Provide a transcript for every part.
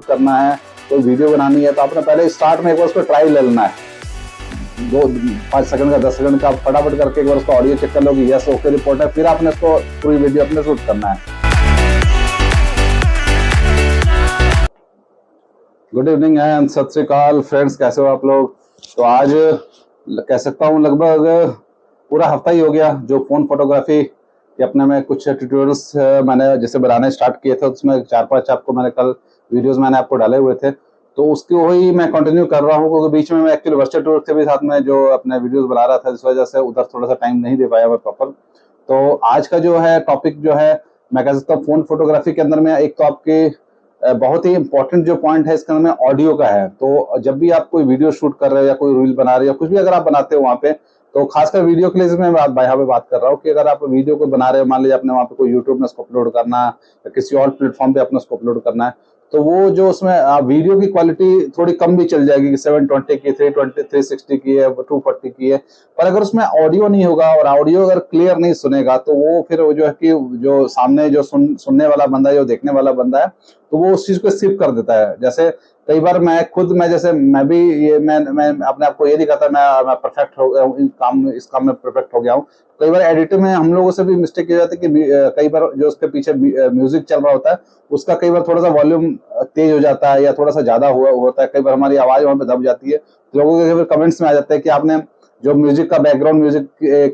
करना है, कोई वीडियो बनानी है, तो आपने पहले स्टार्ट में एक बार उसको ट्राई ले लेना है, 5 सेकंड का 10 सेकंड का फटाफट करके एक बार उसका ऑडियो चेक कर लो कि यस ओके रिपोर्ट है, फिर आपने इसको पूरी वीडियो अपने शूट करना है। गुड इवनिंग एंड सत श्री अकाल फ्रेंड्स, कैसे हो आप लोग। तो आज कह सकता हूँ लगभग पूरा हफ्ता ही हो गया जो फोन फोटोग्राफी के अपने में कुछ ट्यूटोरियल्स मैंने जैसे बनाने स्टार्ट किए थे, उसमें 4-5 आपको मैंने कल वीडियोस मैंने आपको डाले हुए थे, तो उसको वही मैं कंटिन्यू कर रहा हूँ, क्योंकि बीच में मैं एक्चुअली वर्चुअल टूर के भी साथ में जो अपने वीडियोस बना रहा था, इस वजह से उधर थोड़ा सा टाइम नहीं दे पाया मैं प्रॉपर। तो आज का जो है टॉपिक जो है मैं कह सकता हूँ फोन फोटोग्राफी के अंदर में एक तो आपके बहुत ही इंपॉर्टेंट जो पॉइंट है इसके अंदर में ऑडियो का है। तो जब भी आप कोई वीडियो शूट कर रहे हो या कोई रील बना रहे हो, कुछ भी अगर आप बनाते हो वहाँ पे, तो खासकर वीडियो के लिए मैं यहाँ पे बात कर रहा हूँ कि अगर आप वीडियो को बना रहे हो, मान लीजिए आपने वहाँ पे कोई यूट्यूब में उसको अपलोड करना है या किसी और प्लेटफॉर्म पे अपने उसको अपलोड करना है, तो वो जो उसमें वीडियो की क्वालिटी थोड़ी कम भी चल जाएगी, 720 की, 320, 360 की है, 240 की है, पर अगर उसमें ऑडियो नहीं होगा और ऑडियो अगर क्लियर नहीं सुनेगा, तो वो फिर वो जो है कि जो सामने जो सुनने वाला बंदा है, जो देखने वाला बंदा है, तो वो उस चीज को स्किप कर देता है। जैसे कई बार मैं जैसे मैं भी ये मैं अपने आप को ये दिखाता मैं परफेक्ट हो गया हूँ इस काम में परफेक्ट हो गया हूँ। कई बार एडिटिंग में हम लोगों से भी मिस्टेक की जाती है कि कई बार जो उसके पीछे म्यूजिक चल रहा होता है, उसका कई बार थोड़ा सा वॉल्यूम तेज हो जाता है या थोड़ा सा ज्यादा हुआ होता है, कई बार हमारी आवाज वहां पे दब जाती है, तो लोगों के कमेंट्स में आ जाता है कि आपने जो म्यूजिक का बैकग्राउंड म्यूजिक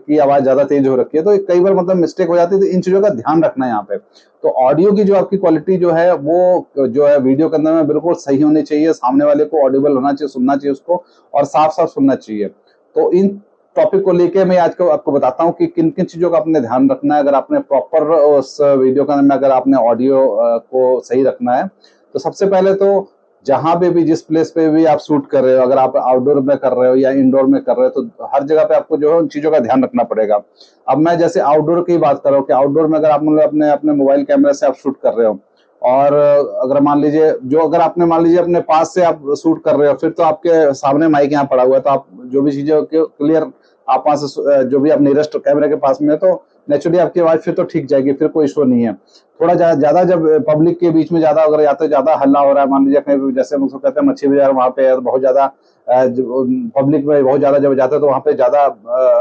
की आवाज ज्यादा तेज हो रखी है। तो कई बार मतलब मिस्टेक हो जाती है, तो इन चीजों का ध्यान रखना है यहाँ पे। तो ऑडियो की जो आपकी क्वालिटी जो है वो जो है वीडियो के अंदर में बिल्कुल सही होनी चाहिए, सामने वाले को ऑडिबल होना चाहिए, सुनना चाहिए उसको, और साफ साफ सुनना चाहिए। तो इन टॉपिक को लेके मैं आज को आपको बताता हूँ कि किन किन चीजों का आपने ध्यान रखना है अगर आपने प्रॉपर उस वीडियो के अंदर में अगर आपने ऑडियो को सही रखना है। तो सबसे पहले तो जहां पे भी जिस प्लेस पे भी आप शूट कर रहे हो, अगर आप आउटडोर में कर रहे हो या इंडोर में कर रहे हो, तो हर जगह पे आपको जो है उन चीजों का ध्यान रखना पड़ेगा। अब मैं जैसे आउटडोर की बात कर रहा हूँ कि आउटडोर में अगर आप मतलब अपने अपने मोबाइल कैमरे से आप शूट कर रहे हो, और अगर मान लीजिए अगर आपने मान लीजिए अपने पास से आप शूट कर रहे हो, फिर तो आपके सामने माइक यहाँ पड़ा हुआ है, तो आप जो भी चीजें क्लियर आप वहां से जो भी आप नियरेस्ट कैमरे के पास में है, तो नेचुरली आपकी आवाज फिर तो ठीक जाएगी, फिर कोई इशू नहीं है। थोड़ा ज्यादा जब पब्लिक के बीच में ज्यादा अगर या तो ज्यादा हल्ला हो रहा है, मान लीजिए कहीं जैसे हम उसको कहते हैं मच्छी बाजार, वहां पे बहुत ज्यादा पब्लिक में बहुत ज्यादा जब जाते हैं तो वहां पे ज्यादा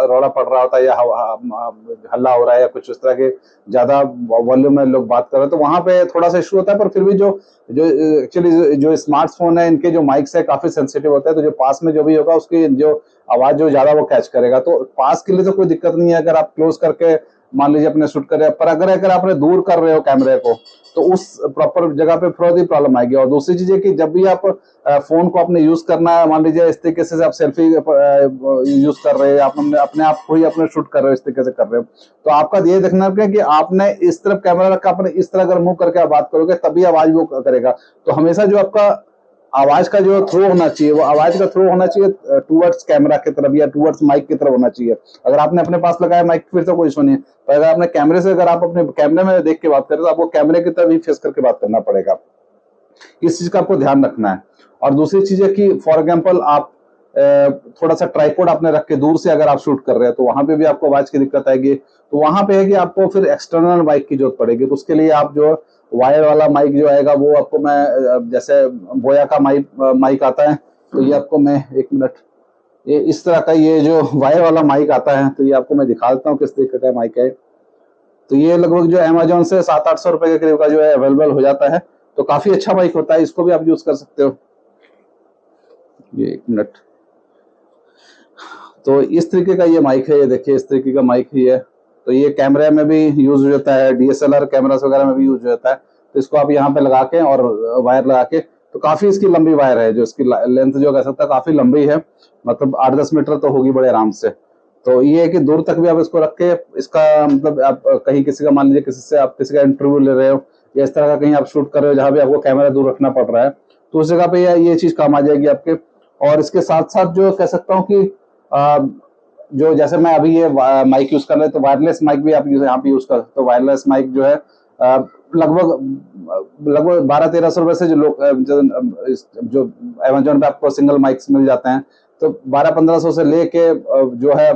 रौला पड़ रहा होता है या हल्ला हो रहा है या कुछ इस तरह के ज्यादा वॉल्यूम में लोग बात कर रहे हैं, तो वहां पे थोड़ा सा इशू होता है। पर फिर भी जो जो एक्चुअली जो स्मार्टफोन है इनके जो माइक्स है काफी सेंसिटिव होता है, तो जो पास में जो भी होगा उसकी जो आवाज जो ज्यादा वो कैच करेगा। तो पास के लिए तो कोई दिक्कत नहीं है अगर आप क्लोज करके मान लीजिए अपने शूट कर रहे हैं, पर अगर आपने दूर कर रहे हो कैमरे को, तो उस प्रॉपर जगह पे थोड़ी सी प्रॉब्लम आएगी। और दूसरी चीज है कि जब भी आप फोन को आपने यूज करना है, मान लीजिए इस तरीके से आप सेल्फी यूज कर रहे हैं, आप अपने आप को ही अपने शूट कर रहे हो, इस तरीके से कर रहे हो, तो आपका ये देखना है कि आपने इस तरफ कैमरा रखा, आपने इस तरह अगर मुंह करके आप बात करोगे तभी आवाज वो करेगा। तो हमेशा जो आपका आवाज का जो थ्रो होना चाहिए, वो आवाज का थ्रो होना चाहिए टूवर्ड्स कैमरा की तरफ या टूवर्ड्स माइक की तरफ होना चाहिए। अगर आपने अपने पास लगाया माइक फिर तो कोई इशू नहीं है, पर अगर आपने कैमरे से अगर आप अपने कैमरे में देख के बात करें तो आपको कैमरे की तरफ ही फेस करके बात करना पड़ेगा। इस चीज का आपको ध्यान रखना है। और दूसरी चीज है कि फॉर एग्जाम्पल आप थोड़ा सा ट्राइपॉड आपने रख के दूर से अगर आप शूट कर रहे हैं, तो वहां पे भी आपको आवाज की दिक्कत आएगी। तो वहां पे है कि आपको फिर एक्सटर्नल माइक की जरूरत पड़ेगी, तो उसके लिए आप जो वायर वाला माइक जो आएगा वो आपको मैं जैसे बोया का माइक आता है, तो ये आपको मैं 1 मिनट, ये इस तरह का ये जो वायर वाला माइक आता है, तो ये आपको मैं दिखा देता हूँ किस तरीके का माइक है। तो ये लगभग जो अमेजोन से 700-800 रुपए के करीब का जो है अवेलेबल हो जाता है, तो काफी अच्छा माइक होता है, इसको भी आप यूज कर सकते हो। ये 1 मिनट, तो इस तरीके का ये माइक है, ये देखिए इस तरीके का माइक ही है। तो ये कैमरे में भी यूज हो जाता है, डीएसएलआर कैमरास वगैरह में भी यूज हो जाता है। तो इसको आप यहाँ पे लगा के और वायर लगा के, तो काफी इसकी लंबी वायर है, जो इसकी लेंथ जो कह सकता है काफी लंबी है, मतलब 8-10 मीटर तो होगी बड़े आराम से। तो ये है कि दूर तक भी आप इसको रख के इसका मतलब आप कहीं किसी का मान लीजिए किसी से आप किसी का इंटरव्यू ले रहे हो या इस तरह का कहीं आप शूट कर रहे हो जहां भी आपको कैमरा दूर रखना पड़ रहा है, तो उस जगह पे ये चीज काम आ जाएगी आपके। और इसके साथ साथ जो कह सकता हूँ कि जो जैसे मैं अभी ये माइक यूज कर रहे हैं, तो वायरलेस माइक भी आप यहाँ पे यूज कर सकते हो। वायरलेस माइक जो है लगभग 1200-1300 रुपए से जो लोग जो अमेजोन पे आपको सिंगल माइक्स मिल जाते हैं, तो 1200-1500 से लेके जो है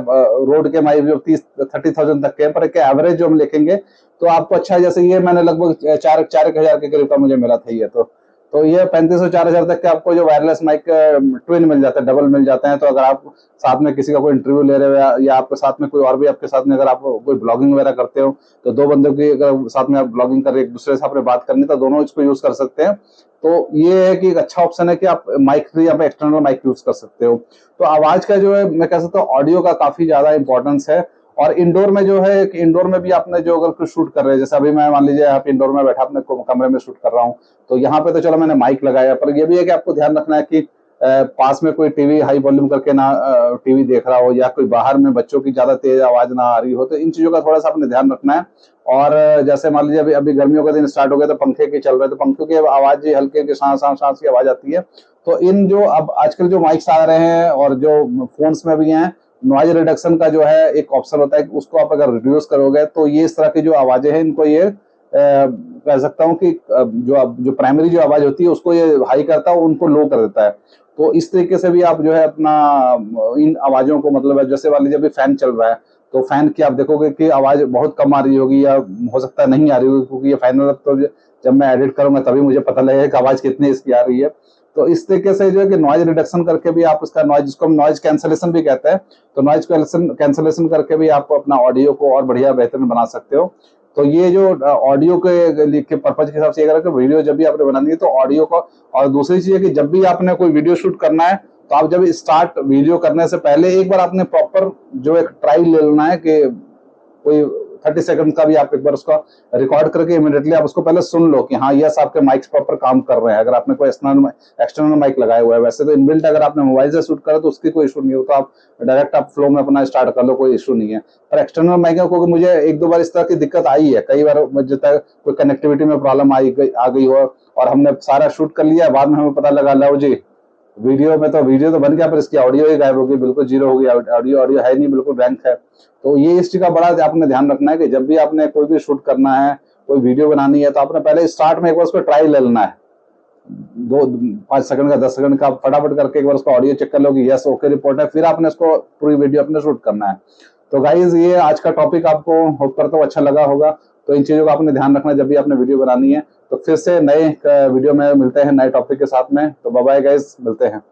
रोड के माइक जो 30,000 तक के, पर एक एवरेज जो हम लिखेंगे तो आपको अच्छा है। जैसे ये मैंने लगभग 4,000 के करीब का मुझे मिला था ये, तो तो ये 3500 4000 तक के आपको जो वायरलेस माइक ट्विन मिल जाते हैं, डबल मिल जाते हैं। तो अगर आप साथ में किसी का कोई इंटरव्यू ले रहे हो या आपके साथ में कोई और भी आपके साथ में अगर आप कोई ब्लॉगिंग वगैरह करते हो, तो दो बंदों की अगर साथ में आप ब्लॉगिंग कर रहे एक दूसरे से आपने बात करनी, तो दोनों इसको यूज कर सकते हैं। तो ये है कि एक अच्छा ऑप्शन है कि आप माइक भी यहाँ पे एक्सटर्नल माइक यूज कर सकते हो। तो आवाज का जो है मैं कह सकता हूँ ऑडियो का काफी ज्यादा इंपॉर्टेंस है। और इंडोर में जो है कि इंडोर में भी आपने जो अगर कुछ शूट कर रहे हैं, जैसे अभी मैं मान लीजिए यहाँ पे इंडोर में बैठा अपने कमरे में शूट कर रहा हूँ, तो यहाँ पे तो चलो मैंने माइक लगाया, पर ये भी है कि आपको ध्यान रखना है कि पास में कोई टीवी हाई वॉल्यूम करके ना टीवी देख रहा हो, या कोई बाहर में बच्चों की ज्यादा तेज आवाज ना आ रही हो। तो इन चीजों का थोड़ा सा आपने ध्यान रखना है। और जैसे मान लीजिए अभी अभी गर्मियों का दिन स्टार्ट हो गया, तो पंखे के चल रहे, तो पंखों की आवाज हल्के हल्के सांस सांस सांस की आवाज आती है। तो इन जो अब आजकल जो माइक्स आ रहे हैं और जो फोन्स में भी हैं, नॉइज रिडक्शन का जो है एक ऑप्शन होता है कि उसको आप अगर रिड्यूस करोगे, तो ये इस तरह की जो आवाजें हैं इनको ये कह सकता हूँ कि जो प्राइमरी जो आवाज होती है उसको ये हाई करता है, उनको लो कर देता है। तो इस तरीके से भी आप जो है अपना इन आवाजों को, मतलब जैसे मान लीजिए अभी फैन चल रहा है, तो फैन की आप देखोगे कि आवाज बहुत कम आ रही होगी, या हो सकता है नहीं आ रही होगी, क्योंकि ये फाइनल तो जब मैं एडिट करूंगा तभी मुझे पता लगेगा कि आवाज कितनी इसकी आ रही है। तो इस तरीके से जो है कि नॉइज रिडक्शन करके भी आप इसका नॉइज, जिसको हम नॉइज कैंसलेशन भी कहते हैं, तो नॉइज कैंसलेशन करके भी आप अपना ऑडियो को और बढ़िया बेहतरीन बना सकते हो। तो ये जो ऑडियो के पर्पज के हिसाब से अगर वीडियो जब भी आपने बनानी है तो ऑडियो को। और दूसरी चीज है कि जब भी आपने कोई वीडियो शूट करना है, तो आप जब स्टार्ट वीडियो करने से पहले एक बार आपने प्रॉपर जो एक ट्रायल ले लेना है कि कोई 30 सेकंड का भी आप एक बार उसका रिकॉर्ड करके इमीडिएटली आप उसको पहले सुन लो कि हाँ यस आपके माइक्स प्रॉपर काम कर रहे हैं। अगर आपने कोई एक्सटर्नल माइक लगाया हुआ है, वैसे तो इनबिल्ट अगर आपने मोबाइल से शूट करा तो उसकी कोई इशू नहीं हो, तो आप डायरेक्ट आप फ्लो में अपना स्टार्ट कर लो, कोई इशू नहीं है। पर एक्सटर्नल माइक है, क्योंकि मुझे एक दो बार इस तरह की दिक्कत आई है, कई बार जितना कोई कनेक्टिविटी में प्रॉब्लम आ गई हो, और हमने सारा शूट कर लिया, बाद में हमें पता लगा लो जी वीडियो तो बन गया, पर इसकी ऑडियो ही गायब हो गई, बिल्कुल जीरो हो गई, ऑडियो है नहीं, बिल्कुल ब्लैंक है। तो ये इस चीज का बड़ा आपने ध्यान रखना है कि जब भी आपने कोई भी शूट करना है, कोई वीडियो बनानी है, तो आपने पहले स्टार्ट में एक बार उसको ट्राई ले लेना है, 5 सेकंड का 10 सेकंड का फटाफट करके एक बार उसका ऑडियो चेक कर लो कि यस ओके रिपोर्ट है, फिर आपने उसको पूरी वीडियो अपने शूट करना है। तो गाइज ये आज का टॉपिक आपको होप करता हूँ अच्छा लगा होगा। तो इन चीजों का आपने ध्यान रखना जब भी आपने वीडियो बनानी है। तो फिर से नए वीडियो में मिलते हैं नए टॉपिक के साथ में। तो बाय बाय गाइज, मिलते हैं।